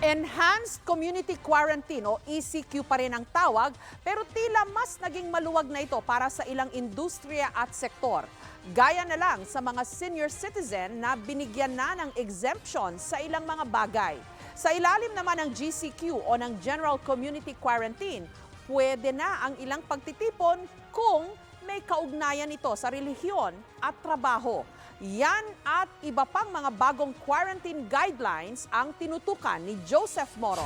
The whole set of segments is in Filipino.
Enhanced Community Quarantine o ECQ pa rin ang tawag, pero tila mas naging maluwag na ito para sa ilang industriya at sektor. Gaya na lang sa mga senior citizen na binigyan na ng exemption sa ilang mga bagay. Sa ilalim naman ng GCQ o ng General Community Quarantine, pwede na ang ilang pagtitipon kung may kaugnayan ito sa relihiyon at trabaho. Yan at iba pang mga bagong quarantine guidelines ang tinutukan ni Joseph Moro.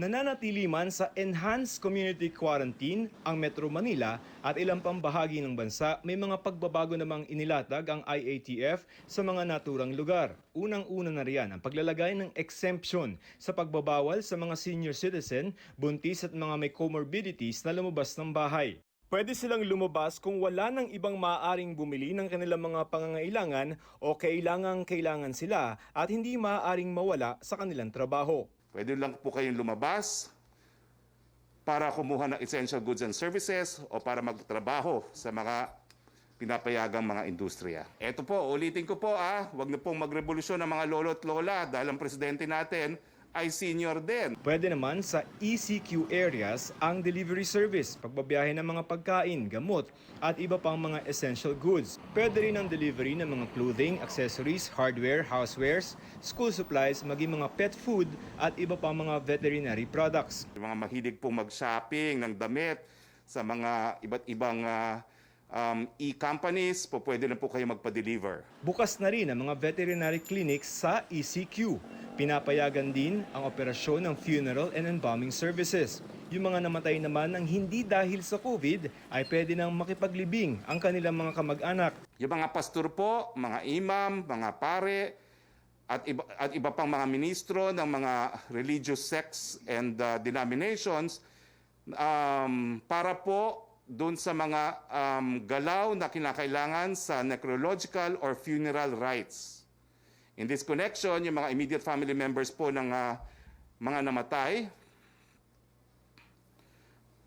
Nananatili man sa Enhanced Community Quarantine ang Metro Manila at ilang pang bahagi ng bansa, may mga pagbabago namang inilatag ang IATF sa mga naturang lugar. Unang-una na riyan ang paglalagay ng exemption sa pagbabawal sa mga senior citizen, buntis at mga may comorbidities na lumabas ng bahay. Pwede silang lumabas kung wala ng ibang maaaring bumili ng kanilang mga pangangailangan o kailangan sila at hindi maaaring mawala sa kanilang trabaho. Pwede lang po kayong lumabas para kumuha ng essential goods and services o para magtrabaho sa mga pinapayagang mga industriya. Ito po, ulitin ko po huwag na pong magrevolusyon ng mga lolo at lola dahil ang presidente natin ay senior din. Pwede naman sa ECQ areas ang delivery service, pagbabiyahe ng mga pagkain, gamot at iba pang mga essential goods. Pwede rin ang delivery ng mga clothing, accessories, hardware, housewares, school supplies, maging mga pet food at iba pang mga veterinary products. Yung mga mahilig pong mag-shopping ng damit sa mga iba't ibang e-companies, pwede na po kayo magpa-deliver. Bukas na rin ang mga veterinary clinics sa ECQ. Pinapayagan din ang operasyon ng funeral and embalming services. Yung mga namatay naman ng hindi dahil sa COVID ay pwede nang makipaglibing ang kanilang mga kamag-anak. Yung mga pastor po, mga imam, mga pare, at iba pang mga ministro ng mga religious sects and denominations para po doon sa mga galaw na kinakailangan sa necrological or funeral rites. In this connection, yung mga immediate family members po ng mga namatay,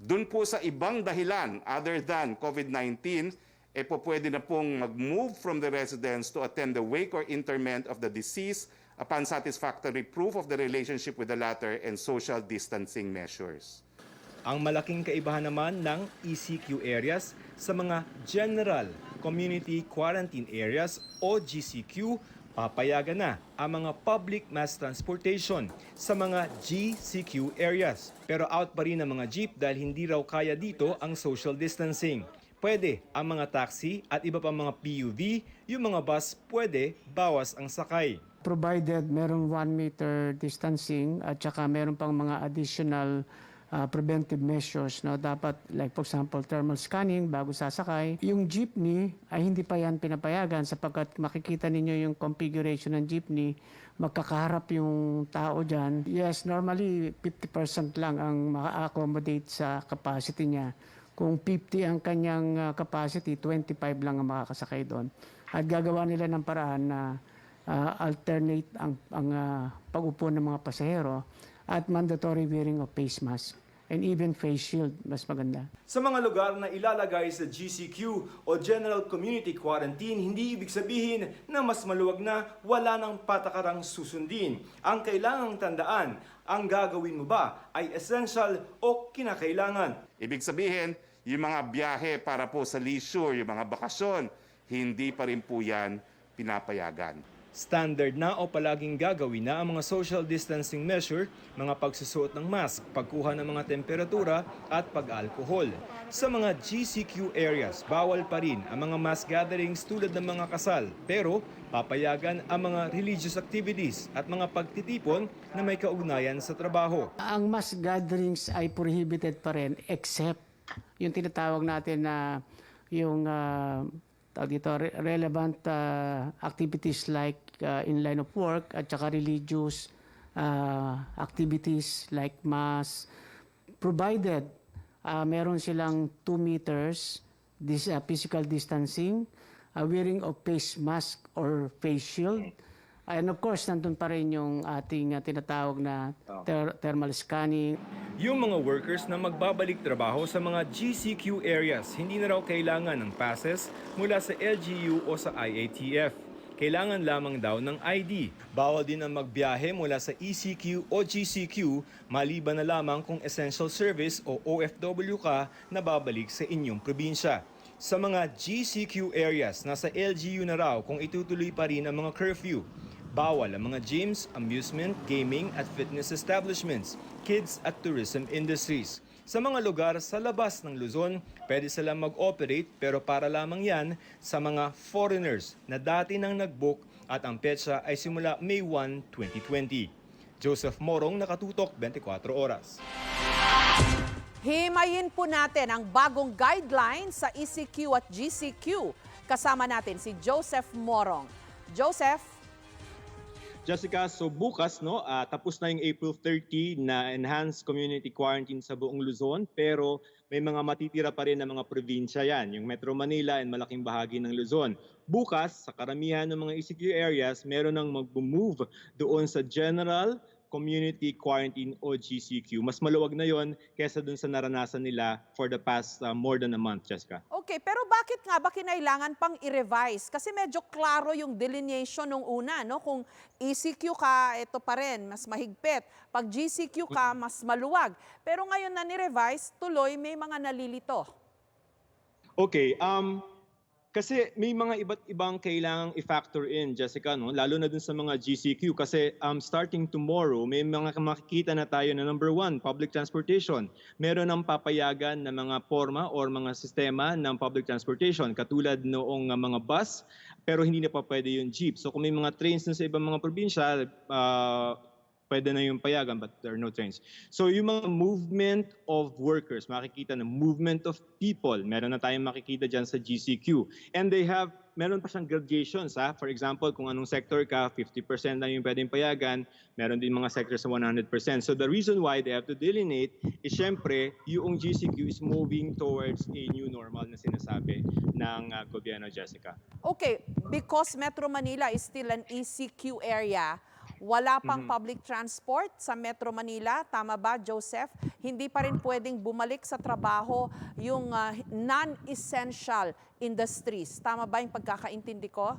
doon po sa ibang dahilan other than COVID-19, pwede na pong mag-move from the residence to attend the wake or interment of the deceased upon satisfactory proof of the relationship with the latter and social distancing measures. Ang malaking kaibahan naman ng ECQ areas sa mga General Community Quarantine Areas o GCQ, papayagan na ang mga public mass transportation sa mga GCQ areas. Pero out pa rin ang mga jeep dahil hindi raw kaya dito ang social distancing. Pwede ang mga taxi at iba pang mga PUV, yung mga bus pwede bawas ang sakay. Provided meron 1 meter distancing at saka meron pang mga additional preventive measures, no? Dapat, like for example, thermal scanning bago sasakay. Yung jeepney ay hindi pa yan pinapayagan sapagkat makikita ninyo yung configuration ng jeepney, magkakaharap yung tao dyan. Yes, normally 50% lang ang maka-accommodate sa capacity niya. Kung 50 ang kanyang capacity, 25 lang ang makakasakay doon. At gagawa nila ng paraan na alternate ang pag-upo ng mga pasahero at mandatory wearing of face mask. And even face shield, mas maganda. Sa mga lugar na ilalagay sa GCQ o General Community Quarantine, hindi ibig sabihin na mas maluwag na wala ng patakarang susundin. Ang kailangang tandaan, ang gagawin mo ba ay essential o kinakailangan? Ibig sabihin, yung mga biyahe para po sa leisure, yung mga bakasyon, hindi pa rin po yan pinapayagan. Standard na o palaging gagawin na ang mga social distancing measure, mga pagsusuot ng mask, pagkuha ng mga temperatura at pag-alkohol. Sa mga GCQ areas, bawal pa rin ang mga mass gatherings tulad ng mga kasal, pero papayagan ang mga religious activities at mga pagtitipon na may kaugnayan sa trabaho. Ang mass gatherings ay prohibited pa rin except yung tinatawag natin na yung relevant activities like in line of work at saka religious activities like mass, provided meron silang 2 meters physical distancing, wearing of face mask or face shield. And of course, nandun pa rin yung ating tinatawag na thermal scanning. Yung mga workers na magbabalik trabaho sa mga GCQ areas, hindi na raw kailangan ng passes mula sa LGU o sa IATF. kailangan lamang daw ng ID. Bawal din ang magbiyahe mula sa ECQ o GCQ maliban na lamang kung essential service o OFW ka na babalik sa inyong probinsya. Sa mga GCQ areas, nasa LGU na raw kung itutuloy pa rin ang mga curfew. Bawal ang mga gyms, amusement, gaming at fitness establishments, kids at tourism industries. Sa mga lugar sa labas ng Luzon, pwede silang mag-operate pero para lamang yan sa mga foreigners na dati nang nag-book at ang petsa ay simula May 1, 2020. Joseph Morong, Nakatutok, 24 Oras. Himayin po natin ang bagong guidelines sa ECQ at GCQ. Kasama natin si Joseph Morong. Joseph? Jessica, so bukas tapos na yung April 30 na enhanced community quarantine sa buong Luzon, pero may mga matitira pa rin na mga probinsya yan, yung Metro Manila and malaking bahagi ng Luzon. Bukas, sa karamihan ng mga ECQ areas, meron nang mag-move doon sa general community quarantine o GCQ. Mas maluwag na yon kaysa dun sa naranasan nila for the past more than a month, Jessica. Okay, pero bakit nga ba kinailangan pang i-revise? Kasi medyo klaro yung delineation nung una, no? Kung ECQ ka, ito pa rin, mas mahigpit. Pag GCQ ka, mas maluwag. Pero ngayon na ni-revise, tuloy may mga nalilito. Okay, kasi may mga iba't ibang kailangang i-factor in, Jessica, no? Lalo na dun sa mga GCQ kasi starting tomorrow, may mga makikita na tayo na number 1, public transportation. Meron ng papayagan na mga forma or mga sistema ng public transportation katulad noong mga bus, pero hindi na pa pwede yung jeep. So kung may mga trains na sa ibang mga probinsya, pwede na yung payagan but there are no trains. So yung mga movement of workers, makikita na movement of people, meron na tayong makikita dyan sa GCQ. And meron pa siyang gradations. For example, kung anong sector ka, 50% lang yung pwedeng payagan, meron din mga sectors sa 100%. So the reason why they have to delineate is syempre, yung GCQ is moving towards a new normal na sinasabi ng gobyerno, Jessica. Okay, because Metro Manila is still an ECQ area, wala pang public transport sa Metro Manila. Tama ba, Joseph? Hindi pa rin pwedeng bumalik sa trabaho yung non-essential industries. Tama ba yung pagkakaintindi ko?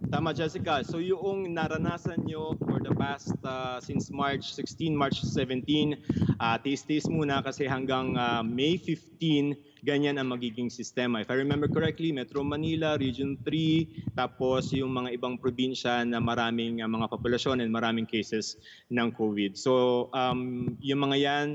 Tama, Jessica. So yung naranasan nyo for the past since March 16, March 17, taste muna kasi hanggang May 15, ganyan ang magiging sistema. If I remember correctly, Metro Manila, Region 3, tapos yung mga ibang probinsya na maraming mga populasyon and maraming cases ng COVID. So yung mga yan,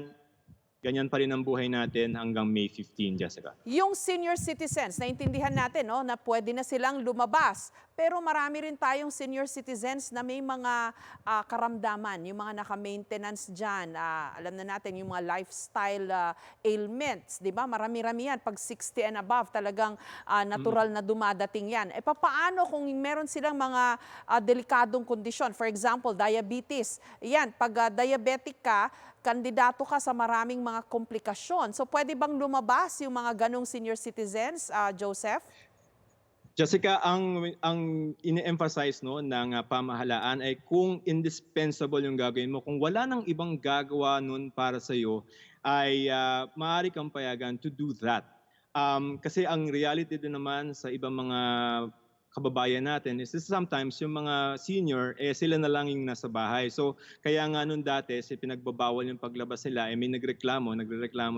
ganyan pa rin ang buhay natin hanggang May 15, Jessica. Yung senior citizens, naintindihan natin na pwede na silang lumabas. Pero marami rin tayong senior citizens na may mga karamdaman, yung mga naka-maintenance dyan. Alam na natin yung mga lifestyle ailments, di ba? Marami-rami yan. Pag 60 and above, talagang natural na dumadating yan. Paano kung meron silang mga delikadong kondisyon? For example, diabetes. Yan, pag diabetic ka, kandidato ka sa maraming mga komplikasyon. So pwede bang lumabas yung mga ganong senior citizens, Joseph? Jessica, ang ini-emphasize ng pamahalaan ay kung indispensable yung gagawin mo. Kung wala nang ibang gagawa nun para sa iyo, ay maaari kang payagan to do that. Kasi ang reality din naman sa ibang mga kababayan natin is sometimes yung mga senior, sila na lang yung nasa bahay. So kaya nga nun dati, pinagbabawal yung paglabas nila, may nagrereklamo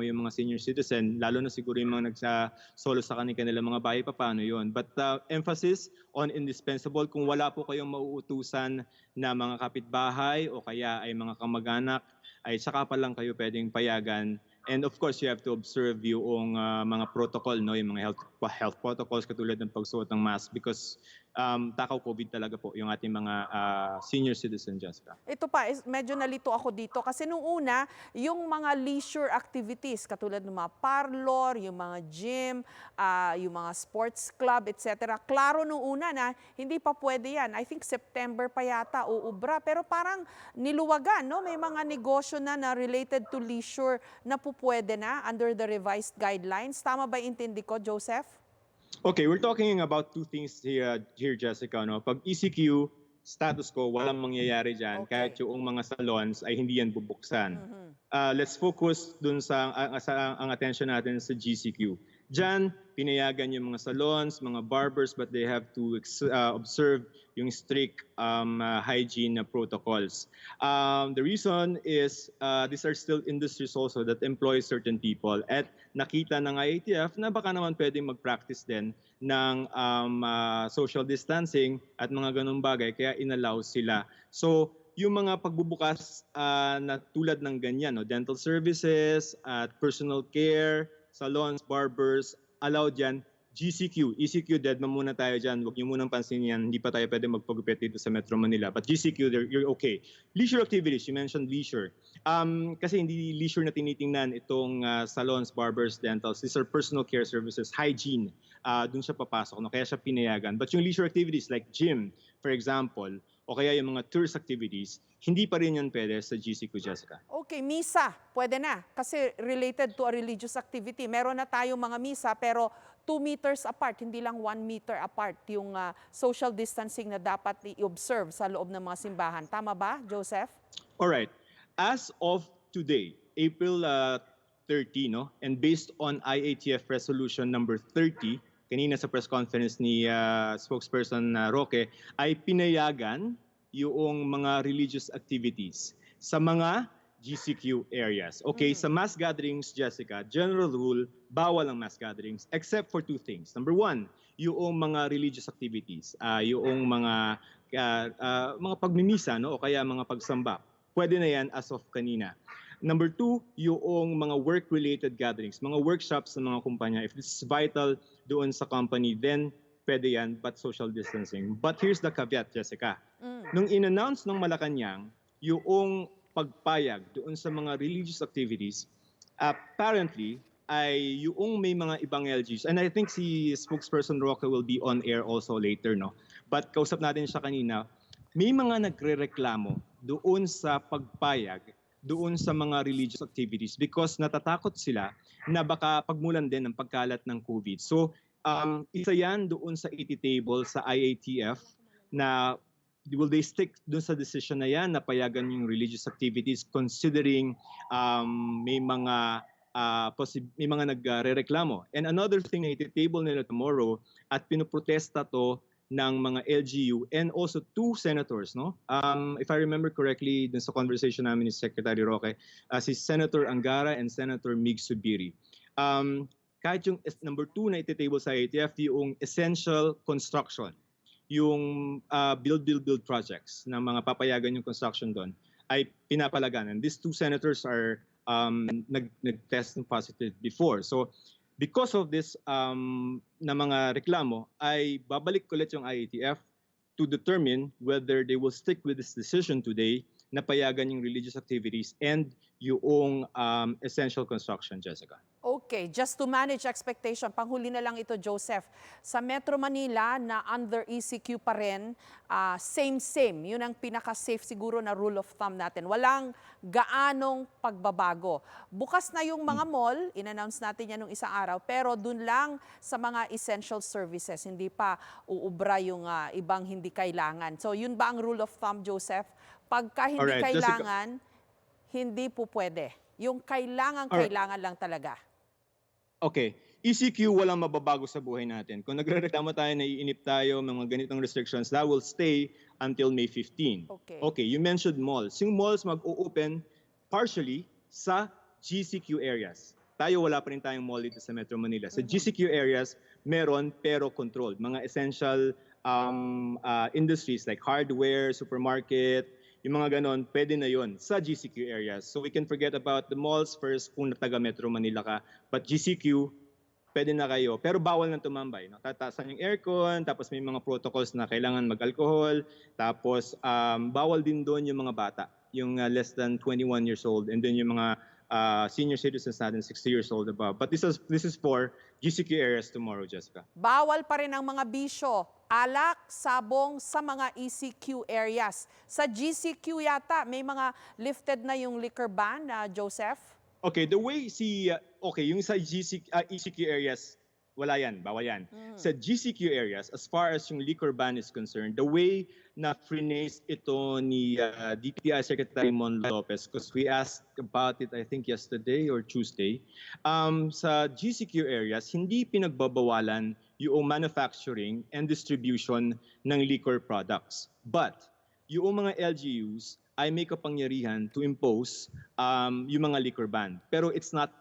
yung mga senior citizen, lalo na siguro yung mga nagsasolo sa kanila mga bahay, paano yun. But emphasis on indispensable, kung wala po kayong mauutusan na mga kapitbahay o kaya ay mga kamag-anak, ay saka pa lang kayo pwedeng payagan. And of course, you have to observe yung mga protocol, yung mga health protocols katulad ng pagsuot ng mask because takaw COVID talaga po yung ating mga senior citizen, Jessica. Ito pa, medyo nalito ako dito kasi nung una, yung mga leisure activities katulad ng mga parlor, yung mga gym, yung mga sports club, etc. Klaro nung una na hindi pa pwede yan. I think September pa yata uubra. Pero parang niluwagan, may mga negosyo na related to leisure na pwede na under the revised guidelines. Tama ba intindi ko, Joseph? Okay, we're talking about two things here Jessica. Pag ECQ, status quo, walang mangyayari dyan. Okay. Kahit yung mga salons ay hindi yan bubuksan. Let's focus dun ang attention natin sa GCQ. Diyan, pinayagan yung mga salons, mga barbers, but they have to observe yung strict hygiene protocols. The reason is these are still industries also that employ certain people at nakita ng IATF na baka naman pwedeng mag-practice din ng social distancing at mga ganong bagay kaya inallow sila. So yung mga pagbubukas na tulad ng ganyan, no, dental services at personal care, salons, barbers, allowed yan. GCQ, ECQ, dead man muna tayo dyan. Huwag niyo munang pansinin yan. Hindi pa tayo pwede magpagupit dito sa Metro Manila. But GCQ, you're okay. Leisure activities, you mentioned leisure. Kasi hindi leisure na tinitingnan itong salons, barbers, dentals. These are personal care services, hygiene. Doon siya papasok, no? Kaya siya pinayagan. But yung leisure activities like gym, for example, o kaya yung mga tourist activities, hindi pa rin yan pwede sa GCQ, Jessica. Okay, misa, pwede na. Kasi related to a religious activity. Meron na tayong mga misa pero 2 meters apart, hindi lang 1 meter apart yung social distancing na dapat i-observe sa loob ng mga simbahan. Tama ba, Joseph? Alright. As of today, April 30, no? And based on IATF Resolution number 30, kanina sa press conference ni spokesperson Roque, ay pinayagan yung mga religious activities sa mga GCQ areas. Okay, sa mass gatherings, Jessica, general rule, bawal ang mass gatherings except for 2 things. Number 1, yung mga religious activities, yung mga pagmimisa, no, o kaya mga pagsamba. Pwede na yan as of kanina. Number 2, yung mga work-related gatherings, mga workshops ng mga kumpanya. If it's vital doon sa company, then pwede yan, but social distancing. But here's the caveat, Jessica. Nung in-announce ng Malacanang, yung pagpayag doon sa mga religious activities, apparently, ay yung may mga ibang LGs, and I think si spokesperson Roque will be on air also later, no? But kausap natin siya kanina, may mga nagre-reklamo doon sa pagpayag doon sa mga religious activities because natatakot sila na baka pagmulan din ng pagkalat ng COVID. So, isa yan doon sa table sa IATF na will they stick doon sa decision na yan na payagan yung religious activities considering may mga nagre-reklamo. And another thing na iti-table nila tomorrow at pinoprotesta to ng mga LGU and also 2 senators, no? If I remember correctly, dun sa conversation namin ni Secretary Roque, si Senator Angara and Senator Mig Subiri. Kahit yung number 2 na iti-table sa IATF, yung essential construction, yung build projects na mga papayagan yung construction doon ay pinapalaganan. These 2 senators are nag-test positive before. So because of this na mga reklamo ay babalik ulit yung IATF to determine whether they will stick with this decision today na payagan yung religious activities and yung essential construction, Jessica. Okay, just to manage expectation, panghuli na lang ito, Joseph. Sa Metro Manila na under ECQ pa rin, same. Yun ang pinaka-safe siguro na rule of thumb natin. Walang gaanong pagbabago. Bukas na yung mga mall, in-announce natin yan nung isang araw, pero dun lang sa mga essential services, hindi pa uubra yung ibang hindi kailangan. So yun ba ang rule of thumb, Joseph? Pagka hindi Alright, kailangan, hindi po pwede. Yung kailangan lang talaga. Okay. ECQ, walang mababago sa buhay natin. Kung nagrereklamo tayo, naiinip tayo, mga ganitong restrictions, that will stay until May 15. Okay, you mentioned malls. Yung malls mag-o-open partially sa GCQ areas. Tayo, wala pa rin tayong mall dito sa Metro Manila. Sa GCQ areas, meron pero controlled. Mga essential industries like hardware, supermarket, yung mga ganon, pwede na yon sa GCQ areas. So we can forget about the malls first kung taga Metro Manila ka. But GCQ, pwede na kayo. Pero bawal na tumambay. No? Tatasan yung aircon, tapos may mga protocols na kailangan mag-alcohol, tapos bawal din doon yung mga bata, yung less than 21 years old, and then yung mga senior citizens natin, 60 years old above. But this is for GCQ areas tomorrow, Jessica. Bawal pa rin ang mga bisyo, alak, sabong sa mga ECQ areas. Sa GCQ yata, may mga lifted na yung liquor ban, Joseph? Okay, the way yung sa ECQ areas, wala yan, bawal yan. Sa GCQ areas, as far as yung liquor ban is concerned, the way na phrase ito ni DTI Secretary Mon Lopez, because we asked about it, I think yesterday or Tuesday, sa GCQ areas, hindi pinagbabawalan yung manufacturing and distribution ng liquor products. But yung mga LGUs ay may kapangyarihan to impose yung mga liquor ban. Pero it's not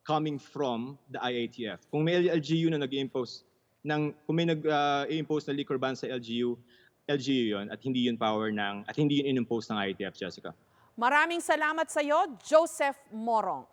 coming from the IATF. Kung may LGU na nag-impose kung may nag-impose na liquor ban sa LGU 'yon at hindi yun at hindi yun in-impose ng IATF, Jessica. Maraming salamat sa iyo, Joseph Morong.